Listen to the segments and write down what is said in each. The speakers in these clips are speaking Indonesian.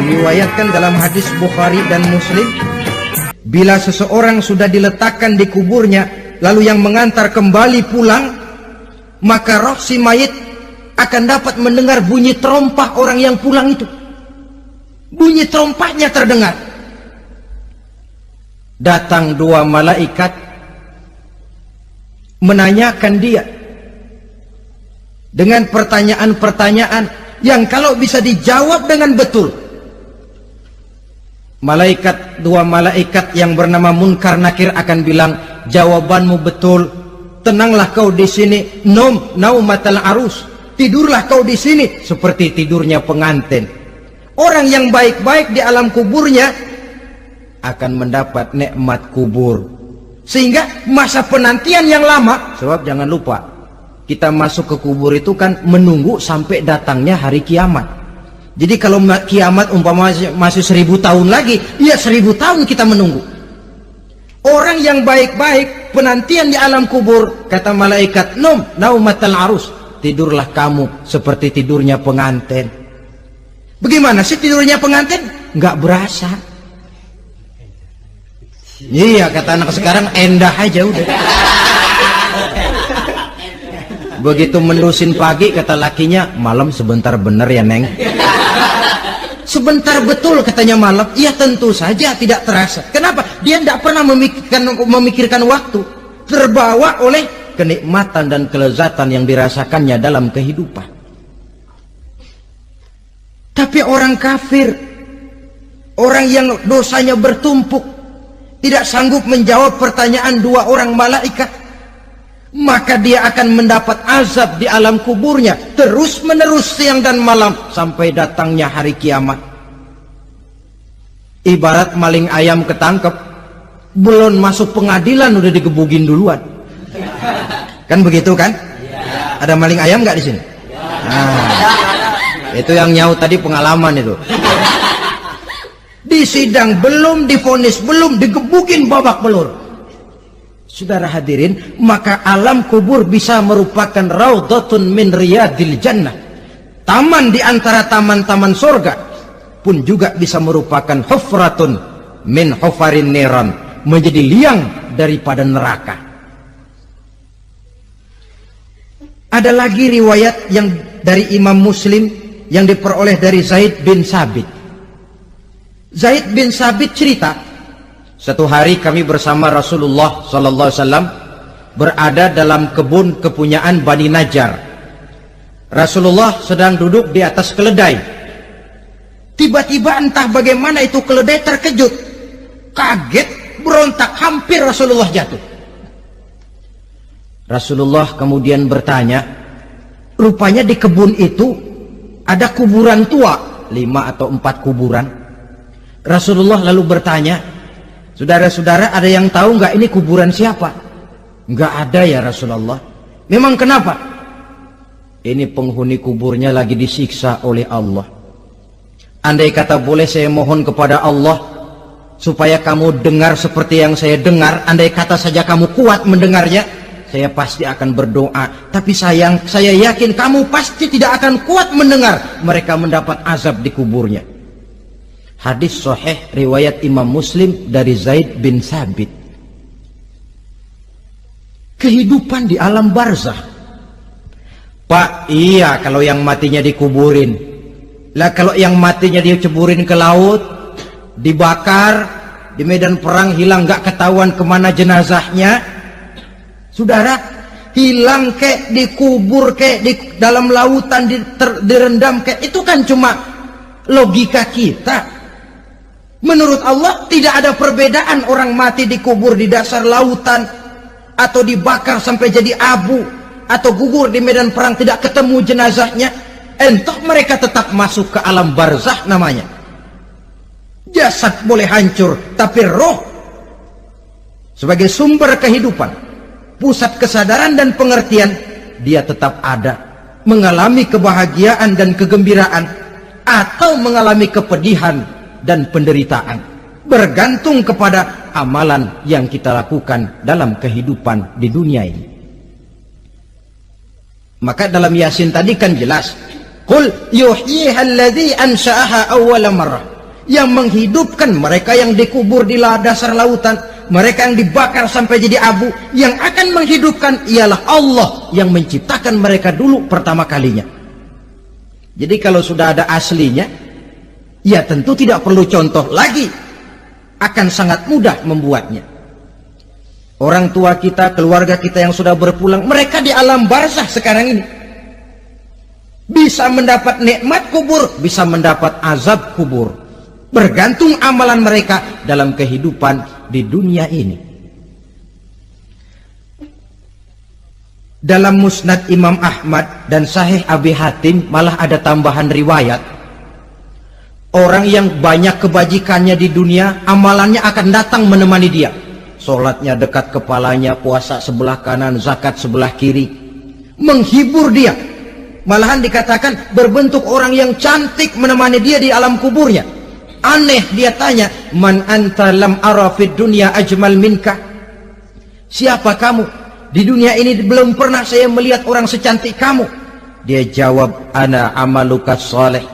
Diriwayatkan dalam hadis Bukhari dan Muslim, bila seseorang sudah diletakkan di kuburnya, lalu yang mengantar kembali pulang, maka roh si mayit akan dapat mendengar bunyi terompah orang yang pulang itu. Bunyi terompahnya terdengar. Datang dua malaikat menanyakan dia dengan pertanyaan-pertanyaan yang kalau bisa dijawab dengan betul, dua malaikat yang bernama Munkar Nakir akan bilang, jawabanmu betul, tenanglah kau di sini, naumatal arus, tidurlah kau di sini seperti tidurnya pengantin. Orang yang baik-baik di alam kuburnya akan mendapat nikmat kubur, sehingga masa penantian yang lama. Sebab jangan lupa, kita masuk ke kubur itu kan menunggu sampai datangnya hari kiamat. Jadi kalau kiamat umpama masih 1000 tahun lagi, ya 1000 tahun kita menunggu. Orang yang baik-baik penantian di alam kubur, kata malaikat, naumatal arus, tidurlah kamu seperti tidurnya pengantin. Bagaimana sih tidurnya pengantin? Nggak berasa. Iya, kata anak sekarang, endah aja udah. Begitu mendusin pagi, kata lakinya, malam sebentar bener ya Neng. Sebentar betul katanya malam. Iya, tentu saja tidak terasa. Kenapa? Dia tidak pernah memikirkan waktu, terbawa oleh kenikmatan dan kelezatan yang dirasakannya dalam kehidupan. Tapi orang kafir, orang yang dosanya bertumpuk, tidak sanggup menjawab pertanyaan dua orang malaikat, maka dia akan mendapat azab di alam kuburnya terus menerus siang dan malam sampai datangnya hari kiamat. Ibarat maling ayam ketangkep, belum masuk pengadilan udah digebugin duluan. Kan begitu kan? Ada maling ayam nggak di sini? Nah, itu yang nyaut tadi pengalaman itu. Di sidang belum divonis, belum digebukin babak belur. Saudara hadirin, maka alam kubur bisa merupakan raudhatun min riyadil jannah, taman di antara taman-taman surga, pun juga bisa merupakan hufratun min hufarin niran, menjadi liang daripada neraka. Ada lagi riwayat yang dari Imam Muslim yang diperoleh dari Zaid bin Sabit. Zaid bin Sabit cerita, satu hari kami bersama Rasulullah sallallahu alaihi wasallam berada dalam kebun kepunyaan Bani Najjar. Rasulullah sedang duduk di atas keledai. Tiba-tiba entah bagaimana itu keledai terkejut, kaget, berontak, hampir Rasulullah jatuh. Rasulullah kemudian bertanya, rupanya di kebun itu ada kuburan tua, 5 atau 4 kuburan. Rasulullah lalu bertanya, saudara-saudara, ada yang tahu nggak ini kuburan siapa? Nggak ada ya Rasulullah. Memang kenapa? Ini penghuni kuburnya lagi disiksa oleh Allah. Andai kata boleh saya mohon kepada Allah supaya kamu dengar seperti yang saya dengar, andai kata saja kamu kuat mendengarnya, saya pasti akan berdoa. Tapi sayang, saya yakin kamu pasti tidak akan kuat mendengar mereka mendapat azab di kuburnya. Hadis sahih riwayat Imam Muslim dari Zaid bin Sabit. Kehidupan di alam barzakh. Pak, iya kalau yang matinya dikuburin. Lah kalau yang matinya diceburin ke laut, dibakar, di medan perang hilang gak ketahuan kemana jenazahnya. Saudara, hilang kek, dikubur kek, di dalam lautan direndam kek, itu kan cuma logika kita. Menurut Allah tidak ada perbedaan orang mati dikubur di dasar lautan, atau dibakar sampai jadi abu, atau gugur di medan perang tidak ketemu jenazahnya. Entah mereka tetap masuk ke alam barzakh namanya. Jasad boleh hancur, tapi roh sebagai sumber kehidupan, pusat kesadaran dan pengertian, dia tetap ada, mengalami kebahagiaan dan kegembiraan, atau mengalami kepedihan dan penderitaan, bergantung kepada amalan yang kita lakukan dalam kehidupan di dunia ini. Maka dalam Yasin tadi kan jelas, qul yuhyiha alladzi ansha'aha awwala marrah, Yang menghidupkan mereka yang dikubur di dasar lautan, mereka yang dibakar sampai jadi abu, yang akan menghidupkan ialah Allah yang menciptakan mereka dulu pertama kalinya. Jadi kalau sudah ada aslinya, ya tentu tidak perlu contoh lagi, akan sangat mudah membuatnya. Orang tua kita, keluarga kita yang sudah berpulang, mereka di alam barzakh sekarang ini bisa mendapat nikmat kubur, bisa mendapat azab kubur. Bergantung amalan mereka dalam kehidupan di dunia ini. Dalam Musnad Imam Ahmad dan Sahih Abi Hatim malah ada tambahan riwayat. Orang yang banyak kebajikannya di dunia, amalannya akan datang menemani dia. Sholatnya dekat kepalanya, puasa sebelah kanan, zakat sebelah kiri, menghibur dia. Malahan dikatakan berbentuk orang yang cantik menemani dia di alam kuburnya. Aneh, dia tanya, man anta lam ara fid dunya ajmal minka. Siapa kamu? Di dunia ini belum pernah saya melihat orang secantik kamu. Dia jawab, ana amaluka soleh.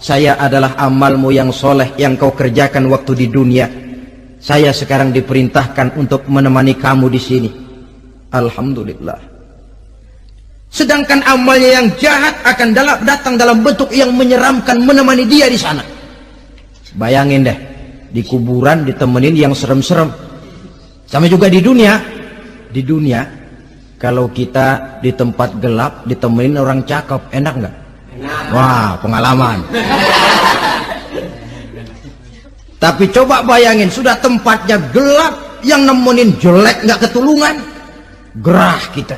Saya adalah amalmu yang soleh yang kau kerjakan waktu di dunia. Saya sekarang diperintahkan untuk menemani kamu di sini. Alhamdulillah. Sedangkan amalnya yang jahat akan datang dalam bentuk yang menyeramkan menemani dia di sana. Bayangin deh, di kuburan ditemenin yang serem-serem. Sama juga di dunia. Di dunia, kalau kita di tempat gelap ditemenin orang cakep, enak nggak? Wah, pengalaman. Tapi coba bayangin, sudah tempatnya gelap, yang nemenin jelek nggak ketulungan, gerah kita.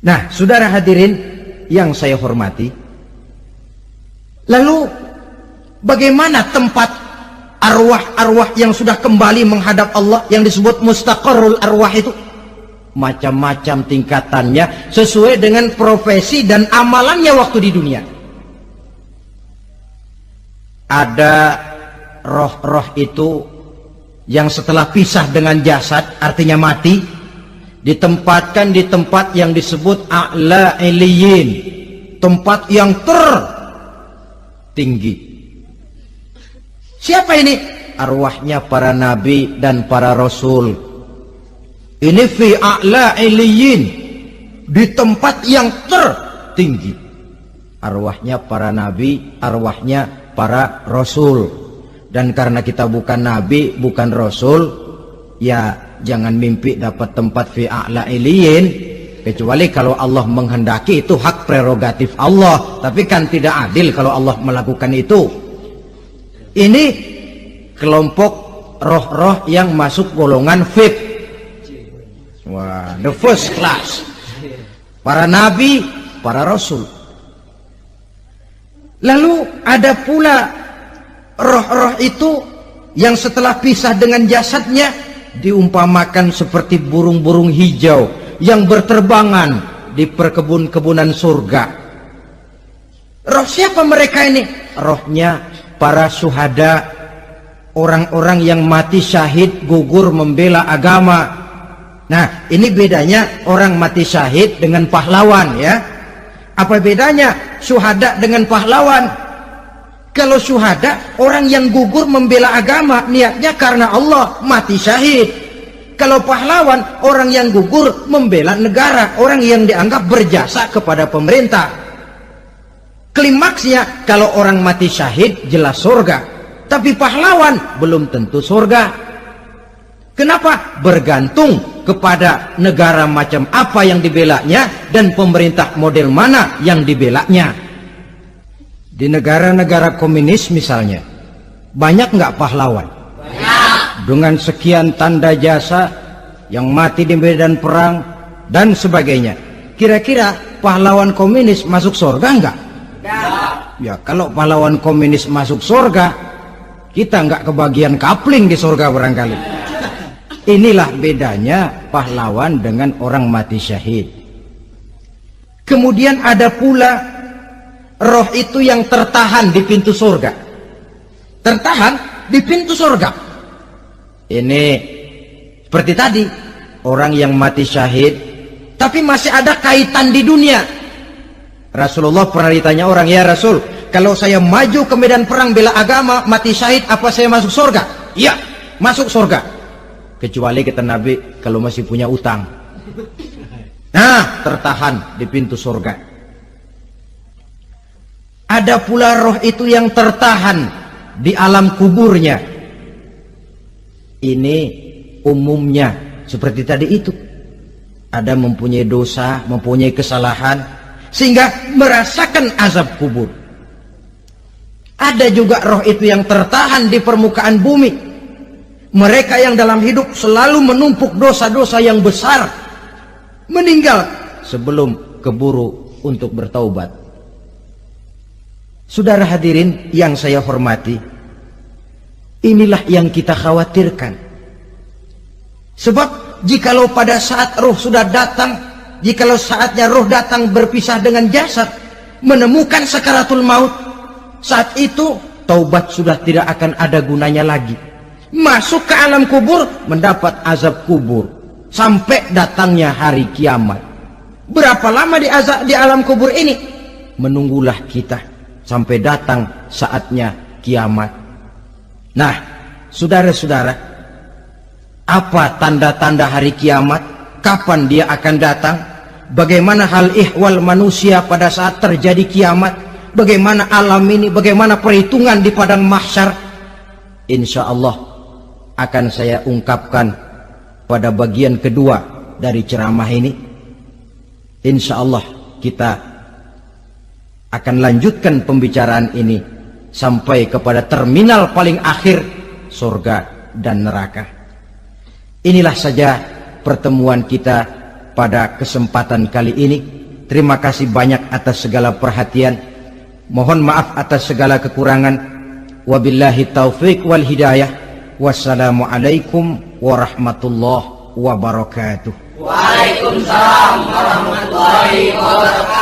Nah, saudara hadirin yang saya hormati, lalu bagaimana tempat arwah-arwah yang sudah kembali menghadap Allah yang disebut mustaqarrul arwah itu? Macam-macam tingkatannya sesuai dengan profesi dan amalannya waktu di dunia. Ada roh-roh itu yang setelah pisah dengan jasad, artinya mati, ditempatkan di tempat yang disebut a'la iliyin, tempat yang tertinggi. Siapa ini? Arwahnya para nabi dan para rasul. Ini fi a'la iliyin, di tempat yang tertinggi. Arwahnya para nabi, arwahnya para rasul. Dan karena kita bukan nabi, bukan rasul, ya jangan mimpi dapat tempat fi a'la iliyin, kecuali kalau Allah menghendaki. Itu hak prerogatif Allah, tapi kan tidak adil kalau Allah melakukan itu. Ini kelompok roh-roh yang masuk golongan VIP. Wah, the first class. Para nabi, para rasul. Lalu ada pula roh-roh itu yang setelah pisah dengan jasadnya diumpamakan seperti burung-burung hijau yang berterbangan di perkebun-kebunan surga. Roh siapa mereka ini? Rohnya para syuhada, orang-orang yang mati syahid gugur membela agama. Nah, ini bedanya orang mati syahid dengan pahlawan, ya. Apa bedanya syuhada dengan pahlawan? Kalau syuhada, orang yang gugur membela agama, niatnya karena Allah, mati syahid. Kalau pahlawan, orang yang gugur membela negara, orang yang dianggap berjasa kepada pemerintah. Klimaksnya, kalau orang mati syahid jelas surga, tapi pahlawan belum tentu surga. Kenapa? Bergantung kepada negara macam apa yang dibelanya dan pemerintah model mana yang dibelanya. Di negara-negara komunis misalnya, banyak nggak pahlawan? Banyak. Dengan sekian tanda jasa yang mati di medan perang dan sebagainya. Kira-kira pahlawan komunis masuk surga nggak? Ya, kalau pahlawan komunis masuk surga, kita nggak kebagian kapling di surga barangkali. Inilah bedanya pahlawan dengan orang mati syahid. Kemudian ada pula roh itu yang tertahan di pintu surga. Tertahan di pintu surga. Ini seperti tadi, orang yang mati syahid tapi masih ada kaitan di dunia. Rasulullah pernah ditanya orang, ya Rasul, kalau saya maju ke medan perang bela agama, mati syahid, apa saya masuk surga? Iya, masuk surga. Kecuali kata Nabi, kalau masih punya utang. Nah, tertahan di pintu surga. Ada pula roh itu yang tertahan di alam kuburnya. Ini umumnya seperti tadi itu. Ada mempunyai dosa, mempunyai kesalahan, sehingga merasakan azab kubur. Ada juga roh itu yang tertahan di permukaan bumi. Mereka yang dalam hidup selalu menumpuk dosa-dosa yang besar, meninggal sebelum keburu untuk bertaubat. Saudara hadirin yang saya hormati, inilah yang kita khawatirkan. Sebab jikalau pada saat roh sudah datang, jikalau saatnya roh datang berpisah dengan jasad, menemukan sakaratul maut, saat itu taubat sudah tidak akan ada gunanya lagi. Masuk ke alam kubur, mendapat azab kubur sampai datangnya hari kiamat. Berapa lama di alam kubur ini? Menunggulah kita sampai datang saatnya kiamat. Nah, saudara-saudara, apa tanda-tanda hari kiamat? Kapan dia akan datang? Bagaimana hal ihwal manusia pada saat terjadi kiamat? Bagaimana alam ini? Bagaimana perhitungan di padang mahsyar? Insya Allah akan saya ungkapkan pada bagian kedua dari ceramah ini. Insya Allah kita akan lanjutkan pembicaraan ini sampai kepada terminal paling akhir, surga dan neraka. Inilah saja pertemuan kita pada kesempatan kali ini. Terima kasih banyak atas segala perhatian. Mohon maaf atas segala kekurangan. Wabillahi taufiq wal hidayah. Wassalamualaikum warahmatullahi wabarakatuh. Waalaikumsalam warahmatullahi wabarakatuh.